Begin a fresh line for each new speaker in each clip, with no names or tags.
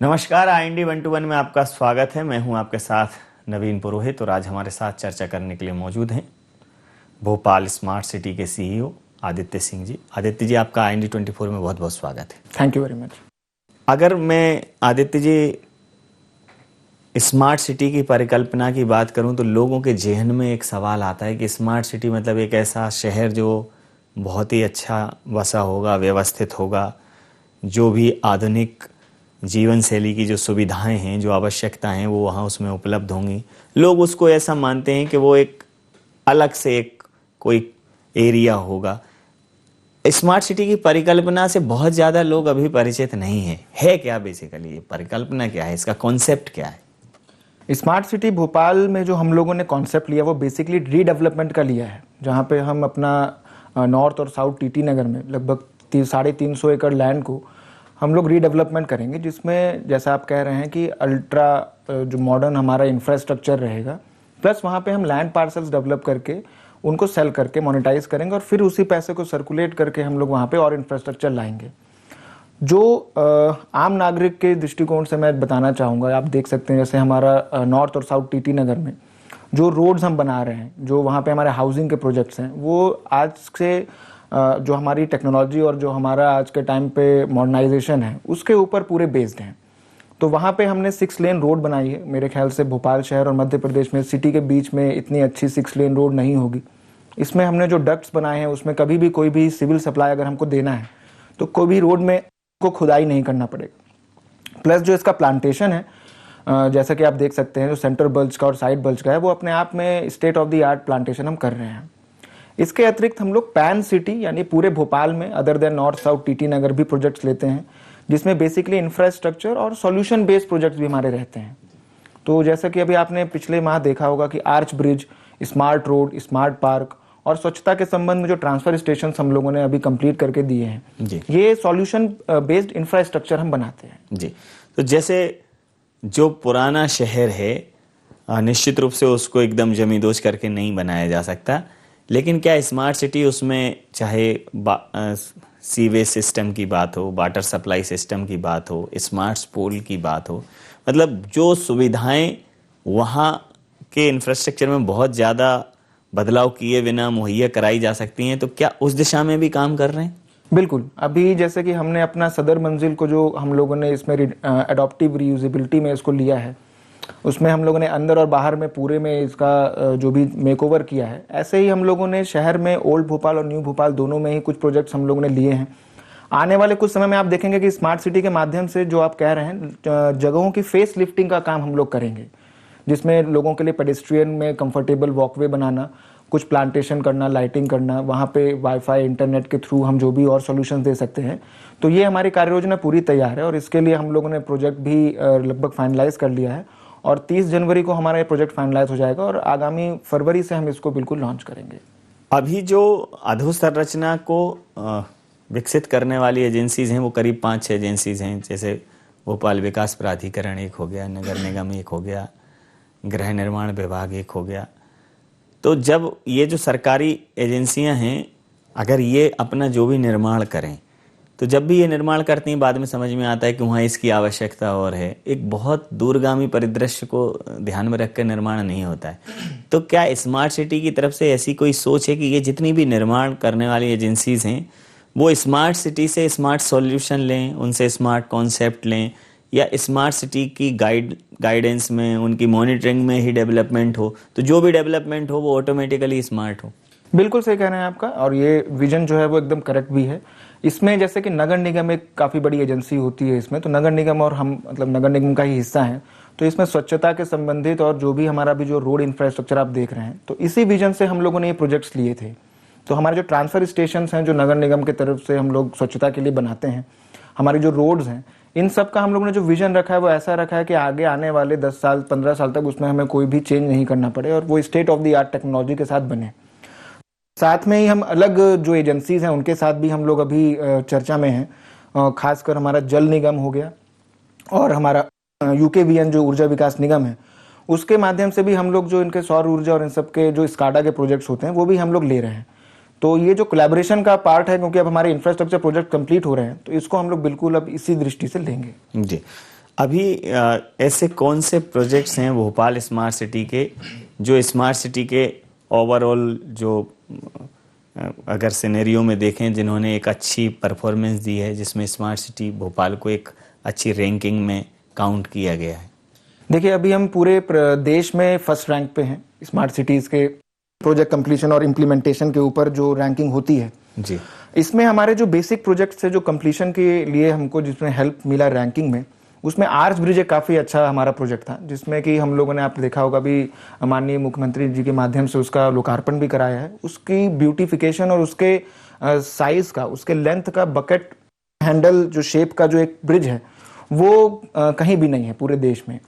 नमस्कार, IND 121 में आपका स्वागत है। मैं हूं आपके साथ नवीन पुरोहित और आज हमारे साथ चर्चा करने के लिए मौजूद हैं भोपाल स्मार्ट सिटी के CEO आदित्य सिंह जी। आदित्य जी, आपका IND 24 में बहुत बहुत स्वागत है।
Thank you very much.
अगर मैं आदित्य जी स्मार्ट सिटी की परिकल्पना की बात करूं तो लोगों के जहन में एक सवाल आता है कि स्मार्ट सिटी मतलब एक ऐसा शहर जो बहुत ही अच्छा बसा होगा, व्यवस्थित होगा, जो भी आधुनिक जीवन शैली की जो सुविधाएं हैं, जो आवश्यकता हैं, वो वहाँ उसमें उपलब्ध होंगी। लोग उसको ऐसा मानते हैं कि वो एक अलग से एक कोई एरिया होगा। स्मार्ट सिटी की परिकल्पना से बहुत ज़्यादा लोग अभी परिचित नहीं हैं। है क्या बेसिकली ये परिकल्पना, क्या है इसका कॉन्सेप्ट, क्या है?
स्मार्ट सिटी भोपाल में जो हम लोगों ने कॉन्सेप्ट लिया वो बेसिकली रीडेवलपमेंट का लिया है, जहाँ पे हम अपना नॉर्थ और साउथ टीटी नगर में लगभग 350 एकड़ लैंड को हम लोग रीडेवलपमेंट करेंगे, जिसमें जैसा आप कह रहे हैं कि अल्ट्रा जो मॉडर्न हमारा इंफ्रास्ट्रक्चर रहेगा, प्लस वहाँ पे हम लैंड पार्सल्स डेवलप करके उनको सेल करके मोनेटाइज करेंगे और फिर उसी पैसे को सर्कुलेट करके हम लोग वहाँ पे और इंफ्रास्ट्रक्चर लाएंगे। जो आम नागरिक के दृष्टिकोण से मैं बताना चाहूँगा, आप देख सकते हैं जैसे हमारा नॉर्थ और साउथ टीटी नगर में जो रोड्स हम बना रहे हैं, जो वहाँ पे हमारे हाउसिंग के प्रोजेक्ट्स हैं, वो आज से जो हमारी टेक्नोलॉजी और जो हमारा आज के टाइम पे मॉडर्नाइजेशन है उसके ऊपर पूरे बेस्ड हैं। तो वहाँ पे हमने 6 लेन रोड बनाई है। मेरे ख्याल से भोपाल शहर और मध्य प्रदेश में सिटी के बीच में इतनी अच्छी 6 लेन रोड नहीं होगी। इसमें हमने जो डक्ट्स बनाए हैं उसमें कभी भी कोई भी सिविल सप्लाई अगर हमको देना है तो कोई भी रोड में को खुदाई नहीं करना पड़ेगा। प्लस जो इसका प्लांटेशन है, जैसा कि आप देख सकते हैं, जो सेंटर बल्ज का और साइड बल्ज का है, वो अपने आप में state of the art plantation हम कर रहे हैं। इसके अतिरिक्त हम लोग पैन सिटी यानी पूरे भोपाल में other than north south TT Nagar भी प्रोजेक्ट्स लेते हैं, जिसमें बेसिकली इंफ्रास्ट्रक्चर और सॉल्यूशन बेस्ड प्रोजेक्ट्स भी हमारे रहते हैं। तो जैसा कि अभी आपने पिछले माह देखा होगा कि arch bridge, smart road, smart park और स्वच्छता के संबंध में जो ट्रांसफर स्टेशन हम लोगों ने अभी कंप्लीट करके दिए हैं, ये सॉल्यूशन बेस्ड इंफ्रास्ट्रक्चर हम बनाते हैं
जी। तो जैसे जो पुराना शहर है, निश्चित रूप से उसको एकदम जमींदोज करके नहीं बनाया जा सकता, लेकिन क्या स्मार्ट सिटी उसमें चाहे सीवेज सिस्टम की बात हो, वाटर सप्लाई सिस्टम की बात हो, स्मार्ट स्कूल की बात हो, मतलब जो सुविधाएं वहाँ के इंफ्रास्ट्रक्चर में बहुत ज़्यादा बदलाव किए बिना मुहैया कराई जा सकती हैं, तो क्या उस दिशा में भी काम कर रहे हैं?
बिल्कुल। अभी जैसे कि हमने अपना सदर मंजिल को जो हम लोगों ने इसमें एडॉप्टिव रीयूजेबिलिटी में इसको लिया है, उसमें हम लोगों ने अंदर और बाहर में पूरे में इसका जो भी मेकओवर किया है, ऐसे ही हम लोगों ने शहर में ओल्ड भोपाल और न्यू भोपाल दोनों में ही कुछ प्रोजेक्ट्स हम लोगों ने लिए हैं। आने वाले कुछ समय में आप देखेंगे कि स्मार्ट सिटी के माध्यम से जो आप कह रहे हैं जगहों की फेस लिफ्टिंग का काम हम लोग करेंगे, जिसमें लोगों के लिए पेडेस्ट्रियन में कंफर्टेबल वॉकवे बनाना, कुछ प्लांटेशन करना, लाइटिंग करना, वहाँ पे वाईफाई इंटरनेट के थ्रू हम जो भी और सॉल्यूशंस दे सकते हैं। तो ये हमारी कार्य योजना पूरी तैयार है और इसके लिए हम लोगों ने प्रोजेक्ट भी लगभग फाइनलाइज कर लिया है और 30 जनवरी को हमारा ये प्रोजेक्ट फाइनलाइज हो जाएगा और आगामी फरवरी से हम इसको बिल्कुल लॉन्च करेंगे।
अभी जो अधोसंरचना को विकसित करने वाली एजेंसीज हैं वो करीब 5-6 एजेंसीज हैं, जैसे भोपाल विकास प्राधिकरण एक हो गया, नगर निगम एक हो गया, गृह निर्माण विभाग एक हो गया। तो जब ये जो सरकारी एजेंसियां हैं, अगर ये अपना जो भी निर्माण करें, तो जब भी ये निर्माण करती हैं बाद में समझ में आता है कि वहाँ इसकी आवश्यकता और है। एक बहुत दूरगामी परिदृश्य को ध्यान में रखकर निर्माण नहीं होता है। तो क्या स्मार्ट सिटी की तरफ से ऐसी कोई सोच है कि ये जितनी भी निर्माण करने वाली एजेंसीज हैं वो स्मार्ट सिटी से स्मार्ट सॉल्यूशन लें, उनसे स्मार्ट कॉन्सेप्ट लें, या स्मार्ट सिटी की गाइडेंस में, उनकी मॉनिटरिंग में ही डेवलपमेंट हो, तो जो भी डेवलपमेंट हो वो ऑटोमेटिकली स्मार्ट हो?
बिल्कुल सही कह रहे हैं आपका, और ये विजन जो है वो एकदम करेक्ट भी है। इसमें जैसे कि नगर निगम एक काफ़ी बड़ी एजेंसी होती है इसमें, तो नगर निगम और हम मतलब नगर निगम का ही हिस्सा है। तो इसमें स्वच्छता के संबंधित और जो भी हमारा भी जो रोड इंफ्रास्ट्रक्चर आप देख रहे हैं, तो इसी विजन से हम लोगों ने ये प्रोजेक्ट्स लिए थे। तो हमारे जो ट्रांसफर स्टेशन हैं जो नगर निगम की तरफ से हम लोग स्वच्छता के लिए बनाते हैं, हमारी जो रोड्स हैं, इन सब का हम लोगों ने जो विजन रखा है वो ऐसा रखा है कि आगे आने वाले 10 साल 15 साल तक उसमें हमें कोई भी चेंज नहीं करना पड़े और वो state of the art technology के साथ बने। साथ में ही हम अलग जो एजेंसीज हैं उनके साथ भी हम लोग अभी चर्चा में हैं। खासकर हमारा जल निगम हो गया और हमारा UKVN जो ऊर्जा विकास निगम है, उसके माध्यम से भी हम लोग जो इनके सौर ऊर्जा और इन सब के जो स्काडा के प्रोजेक्ट्स होते हैं वो भी हम लोग ले रहे हैं। तो ये जो कोलैबोरेशन का पार्ट है, क्योंकि अब हमारे इंफ्रास्ट्रक्चर प्रोजेक्ट कंप्लीट हो रहे हैं, तो इसको हम लोग बिल्कुल अब इसी दृष्टि से लेंगे।
जी। अभी ऐसे कौन से प्रोजेक्ट्स हैं भोपाल स्मार्ट सिटी के जो स्मार्ट सिटी के ओवरऑल जो अगर सिनेरियो में देखें जिन्होंने एक अच्छी परफॉर्मेंस दी है, जिसमें स्मार्ट सिटी भोपाल को एक अच्छी रैंकिंग में काउंट किया गया है?
देखिए, अभी हम पूरे देश में फर्स्ट रैंक पे हैं स्मार्ट सिटीज़ के प्रोजेक्ट कंप्लीशन और इम्प्लीमेंटेशन के ऊपर जो रैंकिंग होती है
जी।
इसमें हमारे जो बेसिक प्रोजेक्ट्स है जो कंप्लीशन के लिए हमको जिसमें हेल्प मिला रैंकिंग में, उसमें आर्च ब्रिज एक काफ़ी अच्छा हमारा प्रोजेक्ट था, जिसमें कि हम लोगों ने आप देखा होगा भी माननीय मुख्यमंत्री जी के माध्यम से उसका लोकार्पण भी कराया है। उसकी ब्यूटिफिकेशन और उसके साइज का, उसके लेंथ का, बकेट हैंडल जो शेप का जो एक ब्रिज है वो कहीं भी नहीं है पूरे देश में।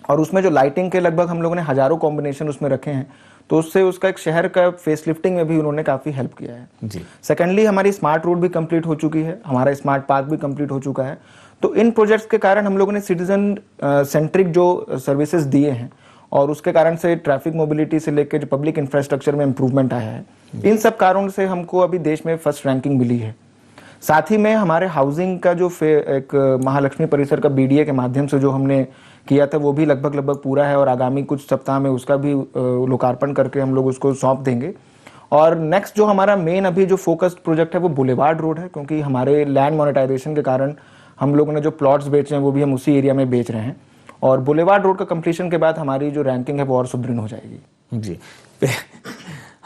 और उसमें जो लाइटिंग के लगभग हम लोगों ने हजारों कॉम्बिनेशन उसमें रखे हैं, तो उससे उसका एक शहर का फेसलिफ्टिंग में भी उन्होंने काफ़ी हेल्प किया है
जी।
सेकेंडली, हमारी स्मार्ट रोड भी कंप्लीट हो चुकी है, हमारा स्मार्ट पार्क भी कंप्लीट हो चुका है। तो इन प्रोजेक्ट्स के कारण हम लोगों ने सिटीजन सेंट्रिक जो सर्विसेज दिए हैं और उसके कारण से ट्रैफिक मोबिलिटी से लेकर जो पब्लिक इंफ्रास्ट्रक्चर में इंप्रूवमेंट आया है, इन सब कारणों से हमको अभी देश में फर्स्ट रैंकिंग मिली है। साथ ही में हमारे हाउसिंग का जो एक महालक्ष्मी परिसर का बीडीए के माध्यम से जो हमने किया था वो भी लगभग पूरा है और आगामी कुछ सप्ताह में उसका भी लोकार्पण करके हम लोग उसको सौंप देंगे। और नेक्स्ट जो हमारा मेन अभी जो फोकस्ड प्रोजेक्ट है वो बुलेवार्ड रोड है, क्योंकि हमारे लैंड मोनेटाइजेशन के कारण हम लोगों ने जो प्लॉट्स बेचे हैं वो भी हम उसी एरिया में बेच रहे हैं और बुलेवार्ड रोड का कंप्लीशन के बाद हमारी जो रैंकिंग है वो और सुदृढ़ हो जाएगी।
जी।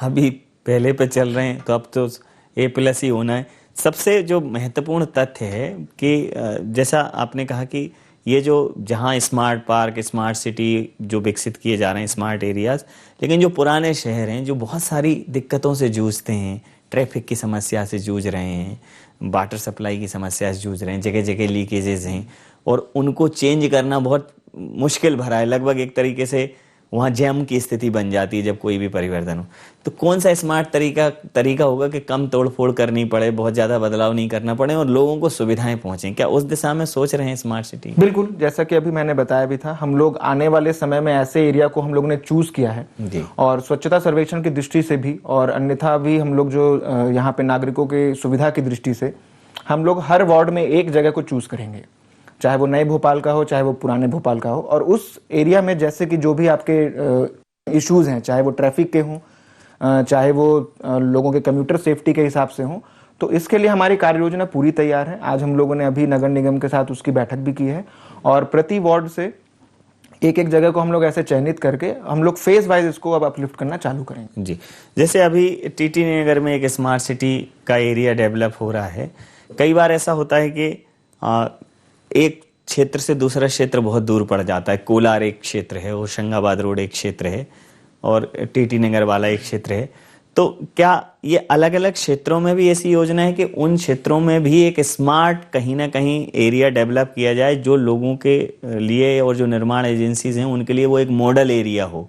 अभी पहले पे चल रहे हैं तो अब तो A+ ही होना है। सबसे जो महत्वपूर्ण तथ्य है कि जैसा आपने कहा कि ये जो जहाँ स्मार्ट पार्क, स्मार्ट सिटी जो विकसित किए जा रहे हैं, स्मार्ट एरियाज, लेकिन जो पुराने शहर हैं जो बहुत सारी दिक्कतों से जूझते हैं, ट्रैफिक की समस्या से जूझ रहे हैं, वाटर सप्लाई की समस्या से जूझ रहे हैं, जगह जगह लीकेजेस हैं और उनको चेंज करना बहुत मुश्किल भरा है। लगभग एक तरीके से वहाँ जैम की स्थिति बन जाती है जब कोई भी परिवर्तन हो। तो कौन सा स्मार्ट तरीका होगा कि कम तोड़फोड़ करनी पड़े, बहुत ज़्यादा बदलाव नहीं करना पड़े और लोगों को सुविधाएं पहुंचें? क्या उस दिशा में सोच रहे हैं स्मार्ट सिटी?
बिल्कुल, जैसा कि अभी मैंने बताया भी था, हम लोग आने वाले समय में ऐसे एरिया को हम लोगों ने चूज किया है
जी। और
स्वच्छता सर्वेक्षण की दृष्टि से भी और अन्यथा भी हम लोग जो यहाँ पे नागरिकों के सुविधा की दृष्टि से हम लोग हर वार्ड में एक जगह को चूज करेंगे, चाहे वो नए भोपाल का हो चाहे वो पुराने भोपाल का हो। और उस एरिया में जैसे कि जो भी आपके इश्यूज हैं, चाहे वो ट्रैफिक के हों, चाहे वो लोगों के कम्यूटर सेफ्टी के हिसाब से हों, तो इसके लिए हमारी कार्य योजना पूरी तैयार है। आज हम लोगों ने अभी नगर निगम के साथ उसकी बैठक भी की है और प्रति वार्ड से एक एक जगह को हम लोग ऐसे चयनित करके हम लोग फेज वाइज इसको अब अपलिफ्ट करना चालू करेंगे।
जी। जैसे अभी टीटी नगर में एक स्मार्ट सिटी का एरिया डेवलप हो रहा है, कई बार ऐसा होता है कि एक क्षेत्र से दूसरा क्षेत्र बहुत दूर पड़ जाता है। कोलार एक क्षेत्र है, होशंगाबाद रोड एक क्षेत्र है और टीटी नगर वाला एक क्षेत्र है। तो क्या ये अलग अलग क्षेत्रों में भी ऐसी योजना है कि उन क्षेत्रों में भी एक स्मार्ट कहीं ना कहीं एरिया डेवलप किया जाए जो लोगों के लिए और जो निर्माण एजेंसीज हैं उनके लिए वो एक मॉडल एरिया हो?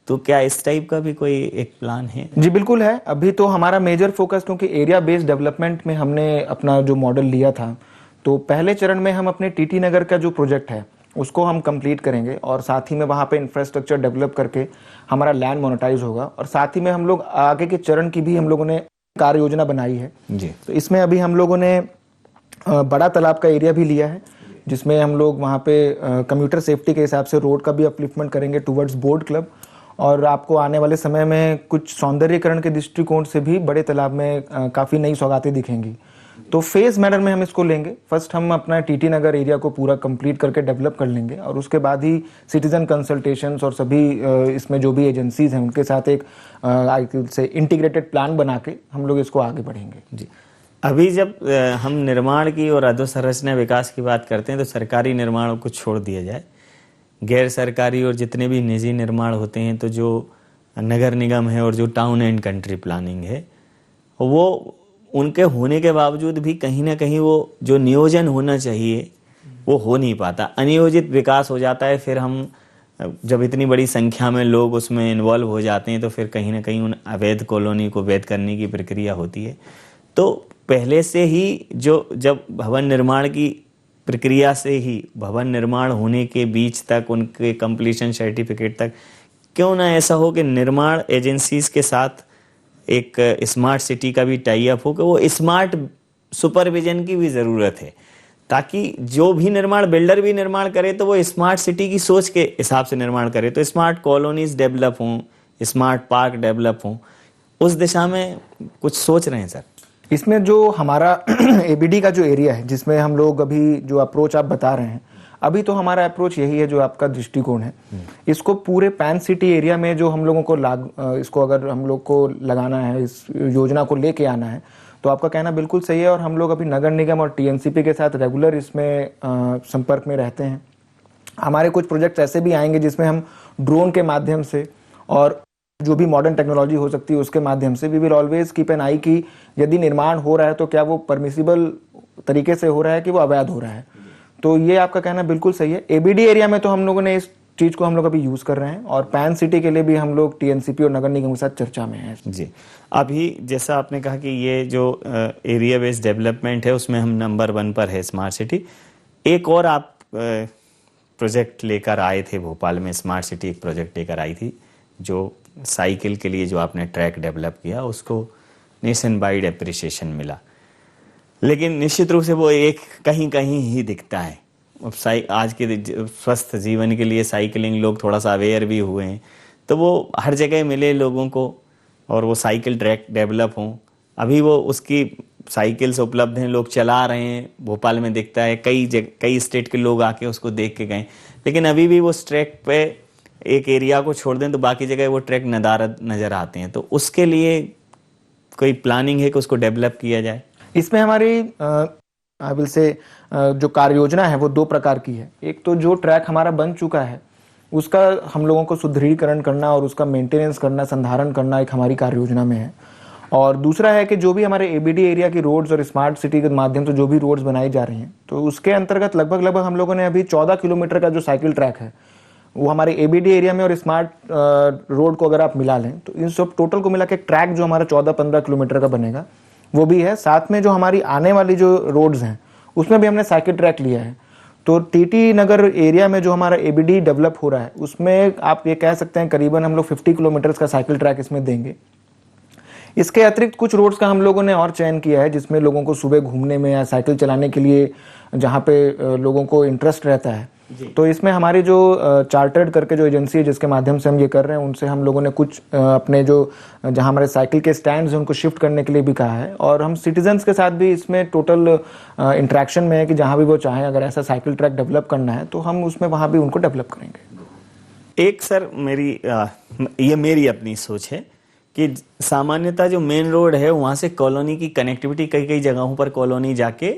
तो क्या इस टाइप का भी कोई एक प्लान है?
जी बिल्कुल है। अभी तो हमारा मेजर फोकस, क्योंकि एरिया बेस्ड डेवलपमेंट में हमने अपना जो मॉडल लिया था, तो पहले चरण में हम अपने टीटी नगर का जो प्रोजेक्ट है उसको हम कंप्लीट करेंगे और साथ ही में वहाँ पे इंफ्रास्ट्रक्चर डेवलप करके हमारा लैंड मोनेटाइज होगा और साथ ही में हम लोग आगे के चरण की भी हम लोगों ने कार्य योजना बनाई है
जी।
तो इसमें अभी हम लोगों ने बड़ा तालाब का एरिया भी लिया है, जिसमें हम लोग वहाँ पे कम्यूटर सेफ्टी के हिसाब से रोड का भी अपलिफ्टमेंट करेंगे टूवर्ड्स बोर्ड क्लब। और आपको आने वाले समय में कुछ सौंदर्यीकरण के दृष्टिकोण से भी बड़े तालाब में काफ़ी नई सौगातें दिखेंगी। तो फेज मैनर में हम इसको लेंगे। फर्स्ट हम अपना टीटी नगर एरिया को पूरा कंप्लीट करके डेवलप कर लेंगे और उसके बाद ही सिटीजन कंसल्टेशंस और सभी इसमें जो भी एजेंसीज हैं उनके साथ एक से इंटीग्रेटेड प्लान बना के हम लोग इसको आगे बढ़ेंगे।
जी। अभी जब हम निर्माण की और अधोसंरचना विकास की बात करते हैं तो सरकारी निर्माणों को छोड़ दिया जाए, गैर सरकारी और जितने भी निजी निर्माण होते हैं, तो जो नगर निगम है और जो टाउन एंड कंट्री प्लानिंग है, वो उनके होने के बावजूद भी कहीं ना कहीं वो जो नियोजन होना चाहिए वो हो नहीं पाता, अनियोजित विकास हो जाता है। फिर हम जब इतनी बड़ी संख्या में लोग उसमें इन्वॉल्व हो जाते हैं तो फिर कहीं ना कहीं उन अवैध कॉलोनी को वैध करने की प्रक्रिया होती है। तो पहले से ही जब भवन निर्माण की प्रक्रिया से ही भवन निर्माण होने के बीच तक उनके कंप्लीशन सर्टिफिकेट तक क्यों ना ऐसा हो कि निर्माण एजेंसीज के साथ एक स्मार्ट सिटी का भी टाई अप हो कि वो स्मार्ट सुपरविजन की भी ज़रूरत है, ताकि जो भी निर्माण बिल्डर भी निर्माण करे तो वो स्मार्ट सिटी की सोच के हिसाब से निर्माण करे, तो स्मार्ट कॉलोनीज डेवलप हों, स्मार्ट पार्क डेवलप हों, उस दिशा में कुछ सोच रहे हैं सर?
इसमें जो हमारा एबीडी का जो एरिया है, जिसमें हम लोग अभी जो अप्रोच आप बता रहे हैं, अभी तो हमारा अप्रोच यही है, जो आपका दृष्टिकोण है, इसको पूरे पैन सिटी एरिया में जो हम लोगों को इसको अगर हम लोग को लगाना है, इस योजना को लेके आना है, तो आपका कहना बिल्कुल सही है। और हम लोग अभी नगर निगम और टीएनसीपी के साथ रेगुलर इसमें संपर्क में रहते हैं। हमारे कुछ प्रोजेक्ट ऐसे भी आएंगे जिसमें हम ड्रोन के माध्यम से और जो भी मॉडर्न टेक्नोलॉजी हो सकती है उसके माध्यम से we will always keep an eye कि यदि निर्माण हो रहा है तो क्या वो परमिसिबल तरीके से हो रहा है कि वो अवैध हो रहा है। तो ये आपका कहना बिल्कुल सही है। एबीडी एरिया में तो हम लोगों ने इस चीज को हम लोग अभी यूज कर रहे हैं, और पैन सिटी के लिए भी हम लोग टीएनसीपी और नगर निगम के साथ चर्चा में हैं।
जी, अभी जैसा आपने कहा कि ये जो एरिया बेस्ड डेवलपमेंट है उसमें हम नंबर 1 पर है स्मार्ट सिटी। एक और आप प्रोजेक्ट लेकर आए थे भोपाल में, स्मार्ट सिटी एक प्रोजेक्ट लेकर आई थी, जो साइकिल के लिए जो आपने ट्रैक डेवलप किया उसको नेशन वाइड एप्रिसिएशन मिला, लेकिन निश्चित रूप से वो एक कहीं कहीं ही दिखता है। अब आज के स्वस्थ जीवन के लिए साइकिलिंग लोग थोड़ा सा अवेयर भी हुए हैं, तो वो हर जगह मिले लोगों को और वो साइकिल ट्रैक डेवलप हों। अभी वो उसकी साइकिल्स उपलब्ध हैं, लोग चला रहे हैं, भोपाल में दिखता है, कई स्टेट के लोग आके उसको देख के गए, लेकिन अभी भी वो ट्रैक पे एक एरिया को छोड़ दें तो बाकी जगह वो ट्रैक नदारद नजर आते हैं। तो उसके लिए कोई प्लानिंग है कि उसको डेवलप किया जाए?
इसमें हमारी आई विल से जो कार्य योजना है वो 2 प्रकार की है। एक तो जो ट्रैक हमारा बन चुका है उसका हम लोगों को सुदृढ़ीकरण करना और उसका मेंटेनेंस करना, संधारण करना एक हमारी कार्य योजना में है। और दूसरा है कि जो भी हमारे एबीडी एरिया की रोड्स और स्मार्ट सिटी के माध्यम से जो भी रोड्स बनाई जा रही हैं, तो उसके अंतर्गत लगभग हम लोगों ने अभी 14 किलोमीटर का जो साइकिल ट्रैक है वो हमारे एबीडी एरिया में और स्मार्ट रोड को अगर आप मिला लें तो इन सब टोटल को मिला के ट्रैक जो हमारा 14-15 किलोमीटर का बनेगा वो भी है। साथ में जो हमारी आने वाली जो रोड्स हैं उसमें भी हमने साइकिल ट्रैक लिया है। तो टीटी नगर एरिया में जो हमारा एबीडी डेवलप हो रहा है उसमें आप ये कह सकते हैं करीबन हम लोग 50 किलोमीटर का साइकिल ट्रैक इसमें देंगे। इसके अतिरिक्त कुछ रोड्स का हम लोगों ने और चयन किया है जिसमें लोगों को सुबह घूमने में या साइकिल चलाने के लिए जहाँ पे लोगों को इंटरेस्ट रहता है, तो इसमें हमारी जो चार्टर्ड करके जो एजेंसी है जिसके माध्यम से हम ये कर रहे हैं, उनसे हम लोगों ने कुछ अपने जो जहां हमारे साइकिल के स्टैंड्स हैं उनको शिफ्ट करने के लिए भी कहा है। और हम सिटीजन्स के साथ भी इसमें टोटल इंटरेक्शन में है कि जहां भी वो चाहें अगर ऐसा साइकिल ट्रैक डेवलप करना है तो हम उसमें वहां भी उनको डेवलप करेंगे।
एक सर ये मेरी अपनी सोच है कि सामान्यतः जो मेन रोड है वहां से कॉलोनी की कनेक्टिविटी कई जगहों पर कॉलोनी जाके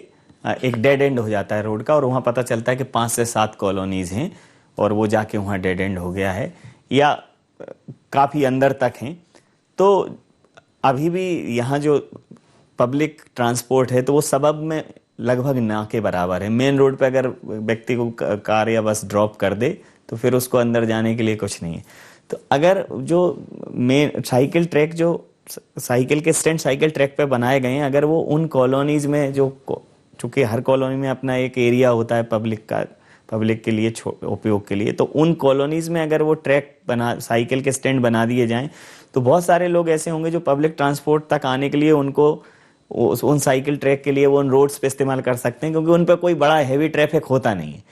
एक डेड एंड हो जाता है रोड का, और वहाँ पता चलता है कि 5 से 7 कॉलोनीज हैं और वो जाके वहाँ डेड एंड हो गया है या काफ़ी अंदर तक हैं। तो अभी भी यहाँ जो पब्लिक ट्रांसपोर्ट है तो वो सबब में लगभग ना के बराबर है। मेन रोड पे अगर व्यक्ति को कार या बस ड्रॉप कर दे तो फिर उसको अंदर जाने के लिए कुछ नहीं है। तो अगर जो मेन साइकिल ट्रैक जो साइकिल के स्टैंड साइकिल ट्रैक पे बनाए गए हैं, अगर वो उन कॉलोनीज में जो चूंकि हर कॉलोनी में अपना एक एरिया होता है पब्लिक के लिए उपयोग के लिए, तो उन कॉलोनीज में अगर वो ट्रैक बना साइकिल के स्टैंड बना दिए जाएं तो बहुत सारे लोग ऐसे होंगे जो पब्लिक ट्रांसपोर्ट तक आने के लिए उनको उन साइकिल ट्रैक के लिए वो उन रोड्स पे इस्तेमाल कर सकते हैं, क्योंकि उन पर कोई बड़ा हैवी ट्रैफिक होता नहीं है।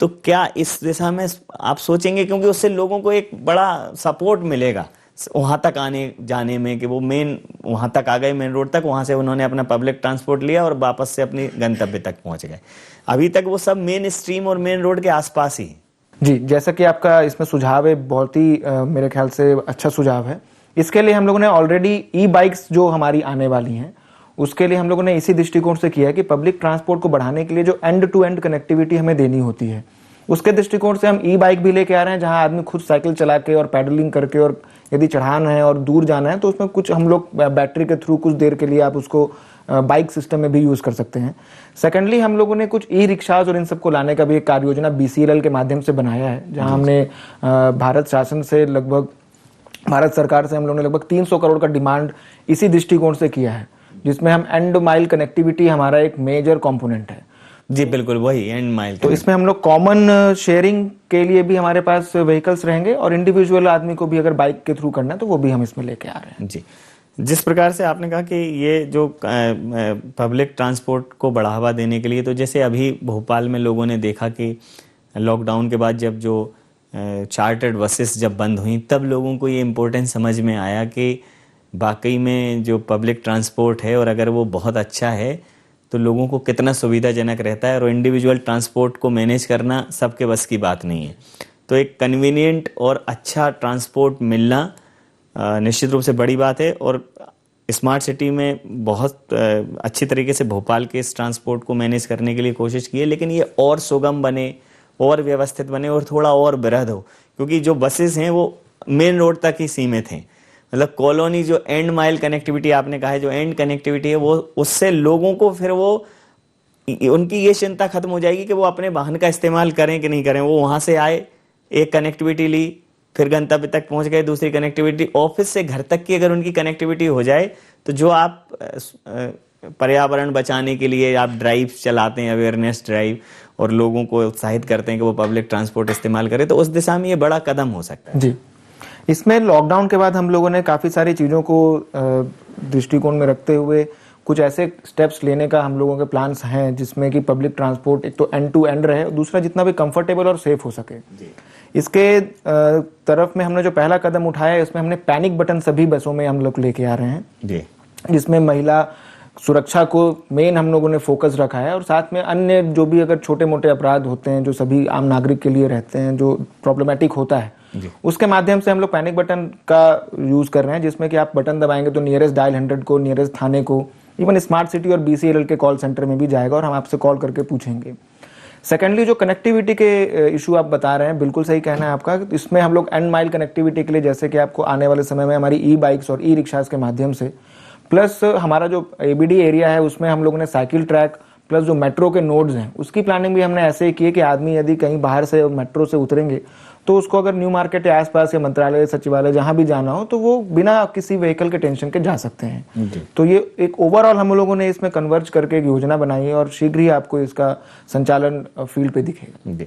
तो क्या इस दिशा में आप सोचेंगे, क्योंकि उससे लोगों को एक बड़ा सपोर्ट मिलेगा वहां तक आने जाने में कि वो मेन वहां तक आ गए मेन रोड तक, वहां से उन्होंने अपना पब्लिक ट्रांसपोर्ट लिया और वापस से अपनी गंतव्य तक पहुंच गए। अभी तक वो सब मेन स्ट्रीम और मेन रोड के आसपास ही।
जी, जैसा कि आपका इसमें सुझाव है, बहुत ही मेरे ख्याल से अच्छा सुझाव है। इसके लिए हम लोगों ने ऑलरेडी ई बाइक्स जो हमारी आने वाली हैं उसके लिए हम लोगों ने इसी दृष्टिकोण से किया है कि पब्लिक ट्रांसपोर्ट को बढ़ाने के लिए जो एंड टू एंड कनेक्टिविटी हमें देनी होती है, उसके दृष्टिकोण से हम ई बाइक भी लेके आ रहे हैं, जहां आदमी खुद साइकिल चला के और पैडलिंग करके, और यदि चढ़ाना है और दूर जाना है तो उसमें कुछ हम लोग बैटरी के थ्रू कुछ देर के लिए आप उसको बाइक सिस्टम में भी यूज कर सकते हैं। सेकेंडली, हम लोगों ने कुछ ई रिक्शाज और इन सबको लाने का भी एक कार्य योजना BCLL के माध्यम से बनाया है, जहां हमने भारत शासन से भारत सरकार से हम लोगों ने लगभग 300 करोड़ का डिमांड इसी दृष्टिकोण से किया है, जिसमें हम एंड माइल कनेक्टिविटी हमारा एक मेजर कंपोनेंट है।
जी बिल्कुल, वही एंड माइल।
तो इसमें हम लोग कॉमन शेयरिंग के लिए भी हमारे पास व्हीकल्स रहेंगे और इंडिविजुअल आदमी को भी अगर बाइक के थ्रू करना है तो वो भी हम इसमें लेके आ रहे हैं।
जी, जिस प्रकार से आपने कहा कि ये जो पब्लिक ट्रांसपोर्ट को बढ़ावा देने के लिए, तो जैसे अभी भोपाल में लोगों ने देखा कि लॉकडाउन के बाद जब जो चार्टर्ड बसेस जब बंद हुई, तब लोगों को ये इम्पोर्टेंस समझ में आया कि वाकई में जो पब्लिक ट्रांसपोर्ट है और अगर वो बहुत अच्छा है तो लोगों को कितना सुविधाजनक रहता है, और इंडिविजुअल ट्रांसपोर्ट को मैनेज करना सबके बस की बात नहीं है। तो एक कन्वीनियंट और अच्छा ट्रांसपोर्ट मिलना निश्चित रूप से बड़ी बात है, और स्मार्ट सिटी में बहुत अच्छी तरीके से भोपाल के इस ट्रांसपोर्ट को मैनेज करने के लिए कोशिश की है, लेकिन ये और सुगम बने, और व्यवस्थित बने, और थोड़ा और बृहद हो, क्योंकि जो बसेस हैं वो मेन रोड तक ही सीमित हैं। मतलब कॉलोनी जो एंड माइल कनेक्टिविटी आपने कहा है, जो एंड कनेक्टिविटी है, वो उससे लोगों को फिर वो उनकी ये चिंता खत्म हो जाएगी कि वो अपने वाहन का इस्तेमाल करें कि नहीं करें। वो वहां से आए, एक कनेक्टिविटी ली, फिर गंतव्य तक पहुंच गए, दूसरी कनेक्टिविटी, ऑफिस से घर तक की अगर उनकी कनेक्टिविटी हो जाए, तो जो आप पर्यावरण बचाने के लिए आप ड्राइव चलाते हैं, अवेयरनेस ड्राइव, और लोगों को उत्साहित करते हैं कि वो पब्लिक ट्रांसपोर्ट इस्तेमाल करें, तो उस दिशा में ये बड़ा कदम हो सकता है।
जी, इसमें लॉकडाउन के बाद हम लोगों ने काफ़ी सारी चीज़ों को दृष्टिकोण में रखते हुए कुछ ऐसे स्टेप्स लेने का हम लोगों के प्लान्स हैं, जिसमें कि पब्लिक ट्रांसपोर्ट एक तो एंड टू एंड रहे, और दूसरा जितना भी कंफर्टेबल और सेफ हो सके। इसके तरफ में हमने जो पहला कदम उठाया है, इसमें हमने पैनिक बटन सभी बसों में हम लोग लेके आ रहे हैं जी, जिसमें महिला सुरक्षा को मेन हम लोगों ने फोकस रखा है, और साथ में अन्य जो भी अगर छोटे मोटे अपराध होते हैं जो सभी आम नागरिक के लिए रहते हैं, जो प्रॉब्लमेटिक होता है, उसके माध्यम से हम लोग पैनिक बटन का यूज कर रहे हैं, जिसमें कि आप बटन दबाएंगे तो नियरेस्ट डायल 100 को, नियरेस्ट थाने को, इवन स्मार्ट सिटी और BCLL के कॉल सेंटर में भी जाएगा, और हम आपसे कॉल करके पूछेंगे। सेकेंडली, जो कनेक्टिविटी के इशू आप बता रहे हैं, बिल्कुल सही कहना है आपका। इसमें हम लोग एंड माइल कनेक्टिविटी के लिए, जैसे कि आपको आने वाले समय में हमारी E-बाइक्स और E-रिक्शास के माध्यम से, प्लस हमारा जो ABD एरिया है उसमें हम लोगों ने साइकिल ट्रैक, प्लस जो मेट्रो के नोड्स हैं उसकी प्लानिंग भी हमने ऐसे ही की है कि आदमी यदि कहीं बाहर से मेट्रो से उतरेंगे तो उसको अगर न्यू मार्केट या आसपास या मंत्रालय, सचिवालय जहां भी जाना हो तो वो बिना किसी व्हीकल के टेंशन के जा सकते हैं। तो ये एक ओवरऑल हम लोगों ने इसमें कन्वर्ज करके एक योजना बनाई है, और शीघ्र ही आपको इसका संचालन फील्ड पे दिखेगा।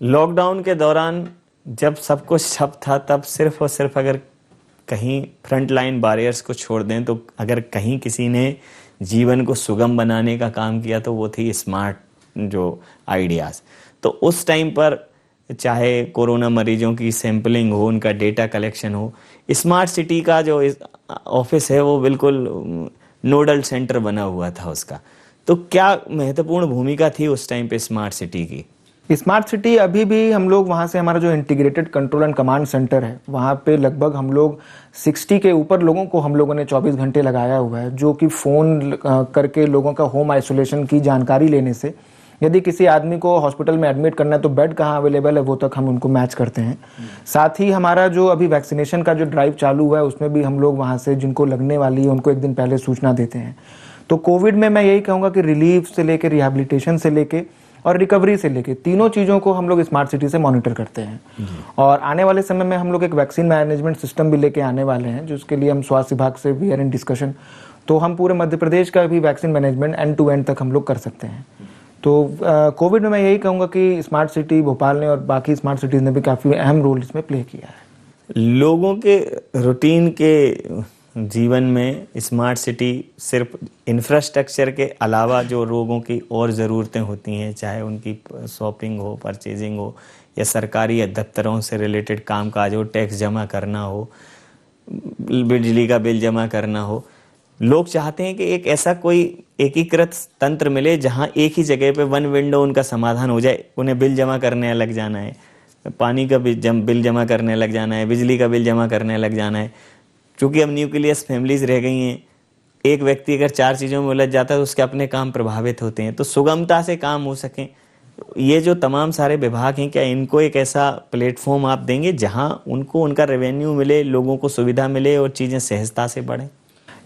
लॉकडाउन के दौरान जब सब कुछ ठप था, तब सिर्फ और सिर्फ अगर कहीं फ्रंट लाइन बैरियर्स को छोड़ दें, तो अगर कहीं किसी ने जीवन को सुगम बनाने का काम किया तो वो थी स्मार्ट जो आइडियाज़। तो उस टाइम पर चाहे कोरोना मरीजों की सैंपलिंग हो, उनका डेटा कलेक्शन हो, स्मार्ट सिटी का जो ऑफिस है वो बिल्कुल नोडल सेंटर बना हुआ था उसका। तो क्या महत्वपूर्ण भूमिका थी उस टाइम पे स्मार्ट सिटी की?
स्मार्ट सिटी अभी भी हम लोग वहाँ से, हमारा जो integrated control and command centre है, वहाँ पे लगभग हम लोग 60 के ऊपर लोगों को हम लोगों ने 24 घंटे लगाया हुआ है, जो कि फ़ोन करके लोगों का होम आइसोलेशन की जानकारी लेने से, यदि किसी आदमी को हॉस्पिटल में एडमिट करना है तो बेड कहाँ अवेलेबल है वो तक हम उनको मैच करते हैं। साथ ही हमारा जो अभी वैक्सीनेशन का जो ड्राइव चालू हुआ है उसमें भी हम लोग वहाँ से जिनको लगने वाली है उनको एक दिन पहले सूचना देते हैं। तो कोविड में मैं यही कहूँगा कि रिलीफ से लेके, रिहैबिलिटेशन से लेके और रिकवरी से लेके, तीनों चीज़ों को हम लोग स्मार्ट सिटी से मॉनिटर करते हैं। और आने वाले समय में हम लोग एक वैक्सीन मैनेजमेंट सिस्टम भी लेके आने वाले हैं, जिसके लिए हम स्वास्थ्य विभाग से वी आर इन डिस्कशन। तो हम पूरे मध्य प्रदेश का भी vaccine management end to end तक हम लोग कर सकते हैं। तो कोविड में मैं यही कहूँगा कि स्मार्ट सिटी भोपाल ने और बाकी स्मार्ट सिटीज़ ने भी काफ़ी अहम रोल इसमें प्ले किया है।
लोगों के रूटीन के जीवन में स्मार्ट सिटी सिर्फ इंफ्रास्ट्रक्चर के अलावा जो लोगों की और ज़रूरतें होती हैं, चाहे उनकी शॉपिंग हो, परचेजिंग हो, या सरकारी दफ्तरों से रिलेटेड काम काज हो, टैक्स जमा करना हो, बिजली का बिल जमा करना हो, लोग चाहते हैं कि एक ऐसा कोई एकीकृत तंत्र मिले जहां एक ही जगह पे वन विंडो उनका समाधान हो जाए। उन्हें बिल जमा करने लग जाना है, पानी का बिल जमा करने लग जाना है, बिजली का बिल जमा करने लग जाना है। क्योंकि अब न्यूक्लियस फैमिलीज रह गई हैं, एक व्यक्ति अगर 4 चीज़ों में उलझ जाता है तो उसके अपने काम प्रभावित होते हैं। तो सुगमता से काम हो सकें, ये जो तमाम सारे विभाग हैं, क्या इनको एक ऐसा प्लेटफॉर्म आप देंगे जहां उनको उनका रेवेन्यू मिले, लोगों को सुविधा मिले और चीज़ें सहजता से बढ़ें?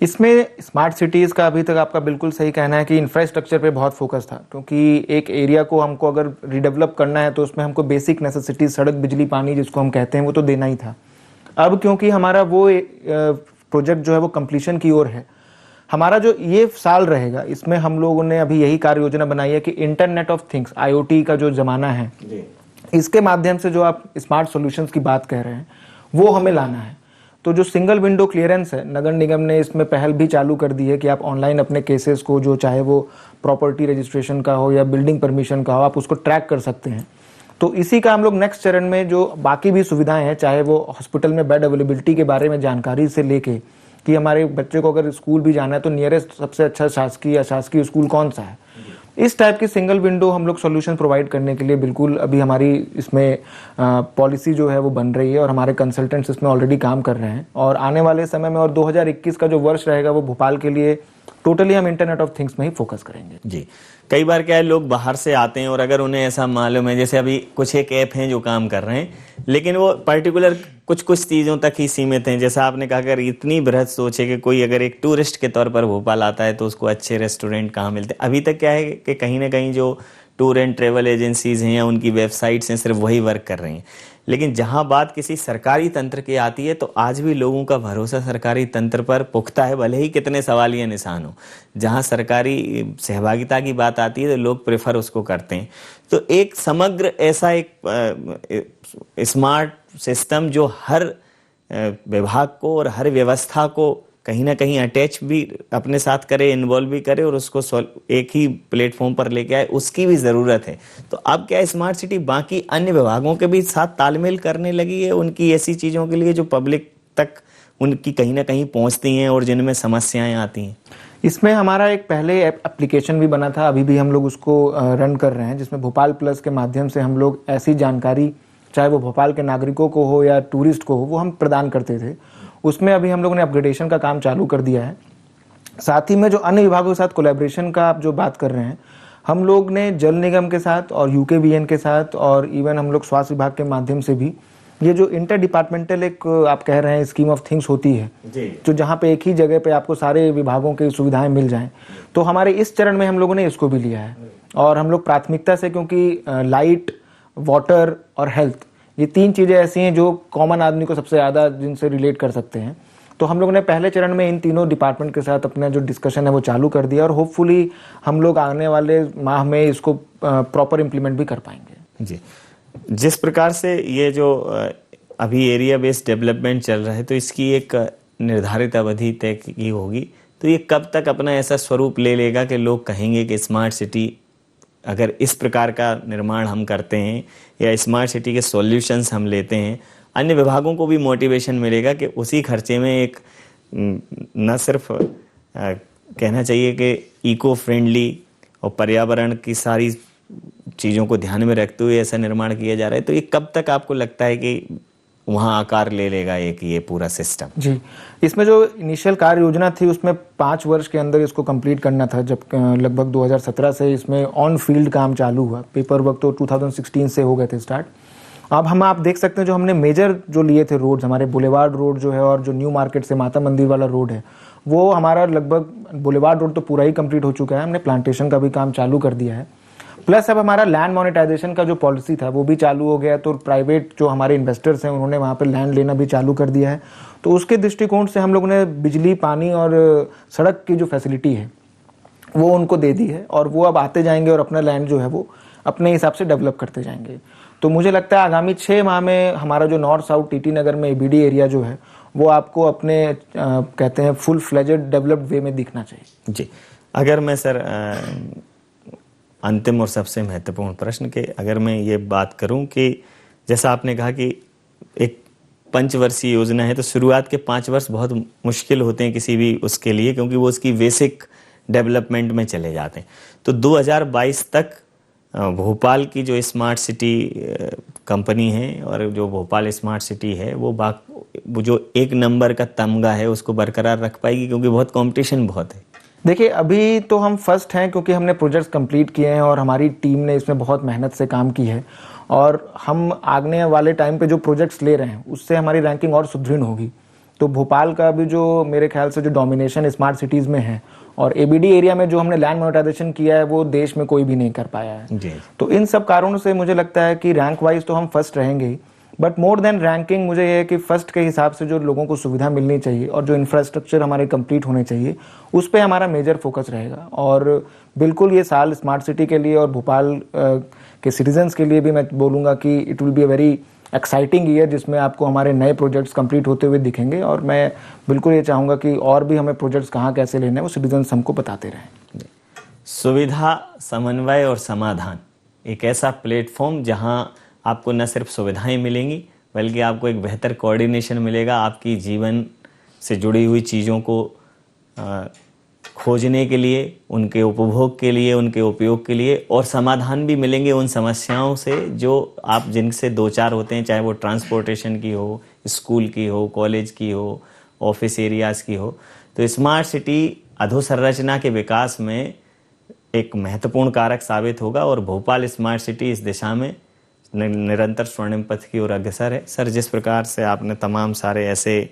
इसमें स्मार्ट सिटीज़ का अभी तक आपका बिल्कुल सही कहना है कि इंफ्रास्ट्रक्चर पे बहुत फोकस था, क्योंकि एक एरिया को हमको अगर रिडेवलप करना है तो उसमें हमको बेसिक नेसेसिटीज, सड़क, बिजली, पानी जिसको हम कहते हैं, वो तो देना ही था। अब क्योंकि हमारा वो प्रोजेक्ट जो है वो कंप्लीशन की ओर है, हमारा जो ये साल रहेगा, इसमें हम लोगों ने अभी यही कार्य योजना बनाई है कि इंटरनेट ऑफ थिंग्स, IoT का जो ज़माना है, इसके माध्यम से जो आप स्मार्ट सॉल्यूशंस की बात कह रहे हैं वो हमें लाना है। तो जो सिंगल विंडो क्लियरेंस है, नगर निगम ने इसमें पहल भी चालू कर दी है कि आप ऑनलाइन अपने केसेस को, जो चाहे वो प्रॉपर्टी रजिस्ट्रेशन का हो या बिल्डिंग परमिशन का हो, आप उसको ट्रैक कर सकते हैं। तो इसी का हम लोग नेक्स्ट चरण में जो बाकी भी सुविधाएं हैं, चाहे वो हॉस्पिटल में बेड अवेलेबिलिटी के बारे में जानकारी से लेके कि हमारे बच्चे को अगर स्कूल भी जाना है तो नियरेस्ट सबसे अच्छा शासकीय या शासकीय स्कूल कौन सा है, इस टाइप की सिंगल विंडो हम लोग सॉल्यूशन प्रोवाइड करने के लिए बिल्कुल अभी हमारी इसमें पॉलिसी जो है वो बन रही है और हमारे कंसल्टेंट्स इसमें ऑलरेडी काम कर रहे हैं। और आने वाले समय में और 2021 का जो वर्ष रहेगा वो भोपाल के लिए टोटली हम इंटरनेट ऑफ थिंग्स में ही फोकस करेंगे।
जी, कई बार क्या है, लोग बाहर से आते हैं और अगर उन्हें ऐसा मालूम है, जैसे अभी कुछ एक ऐप हैं जो काम कर रहे हैं, लेकिन वो पर्टिकुलर कुछ चीज़ों तक ही सीमित हैं। जैसा आपने कहा, अगर इतनी बृहद सोच है कि कोई अगर एक टूरिस्ट के तौर पर भोपाल आता है तो उसको अच्छे रेस्टोरेंट कहाँ मिलते हैं। अभी तक क्या है कि कहीं ना कहीं जो टूर एंड ट्रेवल एजेंसीज हैं या उनकी वेबसाइट्स हैं, सिर्फ वही वर्क कर रही हैं। लेकिन जहां बात किसी सरकारी तंत्र की आती है तो आज भी लोगों का भरोसा सरकारी तंत्र पर पुख्ता है, भले ही कितने सवालिया निशान हो। जहां सरकारी सहभागिता की बात आती है तो लोग प्रेफर उसको करते हैं। तो एक समग्र ऐसा एक स्मार्ट सिस्टम जो हर विभाग को और हर व्यवस्था को कहीं ना कहीं अटैच भी अपने साथ करे, इन्वॉल्व भी करे और उसको एक ही प्लेटफॉर्म पर लेके आए, उसकी भी ज़रूरत है। तो अब क्या स्मार्ट सिटी बाकी अन्य विभागों के भी साथ तालमेल करने लगी है, उनकी ऐसी चीज़ों के लिए जो पब्लिक तक उनकी कहीं ना कहीं पहुंचती हैं और जिनमें समस्याएं आती हैं।
इसमें हमारा एक पहले एप्लीकेशन भी बना था, अभी भी हम लोग उसको रन कर रहे हैं, जिसमें भोपाल प्लस के माध्यम से हम लोग ऐसी जानकारी, चाहे वो भोपाल के नागरिकों को हो या टूरिस्ट को हो, वो हम प्रदान करते थे। उसमें अभी हम लोगों ने अपग्रेडेशन का काम चालू कर दिया है। साथ ही में जो अन्य विभागों के साथ कोलैबोरेशन का आप जो बात कर रहे हैं, हम लोग ने जल निगम के साथ और यूकेबीएन के साथ और इवन हम लोग स्वास्थ्य विभाग के माध्यम से भी ये जो इंटर डिपार्टमेंटल एक आप कह रहे हैं स्कीम ऑफ थिंग्स होती है, जो जहाँ पे एक ही जगह पे आपको सारे विभागों की सुविधाएं मिल जाएं, तो हमारे इस चरण में हम लोगों ने इसको भी लिया है। और हम लोग प्राथमिकता से, क्योंकि लाइट, वाटर और हेल्थ, ये तीन चीज़ें ऐसी हैं जो कॉमन आदमी को सबसे ज़्यादा जिनसे रिलेट कर सकते हैं, तो हम लोगों ने पहले चरण में इन तीनों डिपार्टमेंट के साथ अपना जो डिस्कशन है वो चालू कर दिया और होपफुली हम लोग आने वाले माह में इसको प्रॉपर इम्प्लीमेंट भी कर पाएंगे।
जी, जिस प्रकार से ये जो अभी एरिया बेस्ड डेवलपमेंट चल रहा है, तो इसकी एक निर्धारित अवधि तय की होगी, तो ये कब तक अपना ऐसा स्वरूप ले लेगा कि लोग कहेंगे कि स्मार्ट सिटी, अगर इस प्रकार का निर्माण हम करते हैं या स्मार्ट सिटी के सॉल्यूशंस हम लेते हैं, अन्य विभागों को भी मोटिवेशन मिलेगा कि उसी खर्चे में एक न सिर्फ कहना चाहिए कि इको फ्रेंडली और पर्यावरण की सारी चीज़ों को ध्यान में रखते हुए ऐसा निर्माण किया जा रहा है। तो ये कब तक आपको लगता है कि वहाँ आकार ले लेगा एक ये पूरा सिस्टम?
जी, इसमें जो इनिशियल कार्य योजना थी उसमें 5 वर्ष के अंदर इसको कंप्लीट करना था, जब लगभग 2017 से इसमें ऑन फील्ड काम चालू हुआ। पेपर वर्क तो 2016 से हो गए थे स्टार्ट। अब आप देख सकते हैं जो हमने मेजर जो लिए थे रोड्स, हमारे बुलेवार्ड रोड जो है और जो न्यू मार्केट से माता मंदिर वाला रोड है, वो हमारा लगभग बुलेवार्ड रोड तो पूरा ही कंप्लीट हो चुका है। हमने प्लांटेशन का भी काम चालू कर दिया है। प्लस अब हमारा लैंड मोनेटाइजेशन का जो पॉलिसी था वो भी चालू हो गया, तो प्राइवेट जो हमारे इन्वेस्टर्स हैं उन्होंने वहाँ पे लैंड लेना भी चालू कर दिया है। तो उसके दृष्टिकोण से हम लोगों ने बिजली, पानी और सड़क की जो फैसिलिटी है वो उनको दे दी है और वो अब आते जाएंगे और अपना लैंड जो है वो अपने हिसाब से डेवलप करते जाएंगे। तो मुझे लगता है आगामी 6 माह में हमारा जो नॉर्थ साउथ टीटी नगर में एबीडी एरिया जो है वो आपको अपने कहते हैं फुल फ्लेजेड डेवलप्ड वे में दिखना चाहिए।
जी, अगर मैं सर अंतिम और सबसे महत्वपूर्ण प्रश्न के अगर मैं ये बात करूं कि जैसा आपने कहा कि एक पंचवर्षीय योजना है, तो शुरुआत के 5 वर्ष बहुत मुश्किल होते हैं किसी भी उसके लिए, क्योंकि वो उसकी बेसिक डेवलपमेंट में चले जाते हैं। तो 2022 तक भोपाल की जो स्मार्ट सिटी कंपनी है और जो भोपाल स्मार्ट सिटी है वो जो एक नंबर का तमगा है उसको बरकरार रख पाएगी, क्योंकि बहुत कंपटीशन बहुत है।
देखिए, अभी तो हम फर्स्ट हैं क्योंकि हमने प्रोजेक्ट्स कंप्लीट किए हैं और हमारी टीम ने इसमें बहुत मेहनत से काम की है और हम आगने वाले टाइम पे जो प्रोजेक्ट्स ले रहे हैं उससे हमारी रैंकिंग और सुदृढ़ होगी। तो भोपाल का भी जो मेरे ख्याल से जो डोमिनेशन स्मार्ट सिटीज़ में है और एबीडी एरिया में जो हमने लैंड मोनेटाइजेशन किया है वो देश में कोई भी नहीं कर पाया है
जी।
तो इन सब कारणों से मुझे लगता है कि रैंक वाइज तो हम फर्स्ट रहेंगे ही, बट मोर देन रैंकिंग मुझे ये है कि फर्स्ट के हिसाब से जो लोगों को सुविधा मिलनी चाहिए और जो इंफ्रास्ट्रक्चर हमारे कंप्लीट होने चाहिए उस पर हमारा मेजर फोकस रहेगा। और बिल्कुल ये साल स्मार्ट सिटी के लिए और भोपाल के सिटीजन्स के लिए भी मैं बोलूँगा कि it will be a very exciting year जिसमें आपको हमारे नए प्रोजेक्ट्स कंप्लीट होते हुए दिखेंगे। और मैं बिल्कुल ये चाहूँगा कि और भी हमें प्रोजेक्ट्स कहाँ कैसे लेने हैं वो सिटीजन्स हमको बताते रहें।
सुविधा, समन्वय और समाधान, एक ऐसा प्लेटफॉर्म जहां आपको न सिर्फ सुविधाएं मिलेंगी बल्कि आपको एक बेहतर कोऑर्डिनेशन मिलेगा आपकी जीवन से जुड़ी हुई चीज़ों को खोजने के लिए, उनके उपभोग के लिए, उनके उपयोग के लिए, और समाधान भी मिलेंगे उन समस्याओं से जो आप जिनसे दो चार होते हैं, चाहे वो ट्रांसपोर्टेशन की हो, स्कूल की हो, कॉलेज की हो, ऑफिस एरियाज़ की हो। तो स्मार्ट सिटी अधोसंरचना के विकास में एक महत्वपूर्ण कारक साबित होगा और भोपाल स्मार्ट सिटी इस दिशा में निरंतर स्वर्णिम पथ की ओर अग्रसर है। सर, जिस प्रकार से आपने तमाम सारे ऐसे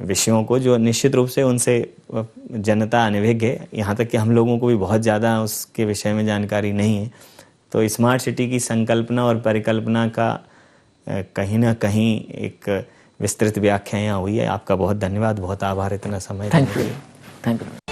विषयों को जो निश्चित रूप से उनसे जनता अनभिज्ञ है, यहाँ तक कि हम लोगों को भी बहुत ज़्यादा उसके विषय में जानकारी नहीं है, तो स्मार्ट सिटी की संकल्पना और परिकल्पना का कहीं ना कहीं एक विस्तृत व्याख्या यहाँ हुई है। आपका बहुत धन्यवाद, बहुत आभार इतना समय।
Thank you.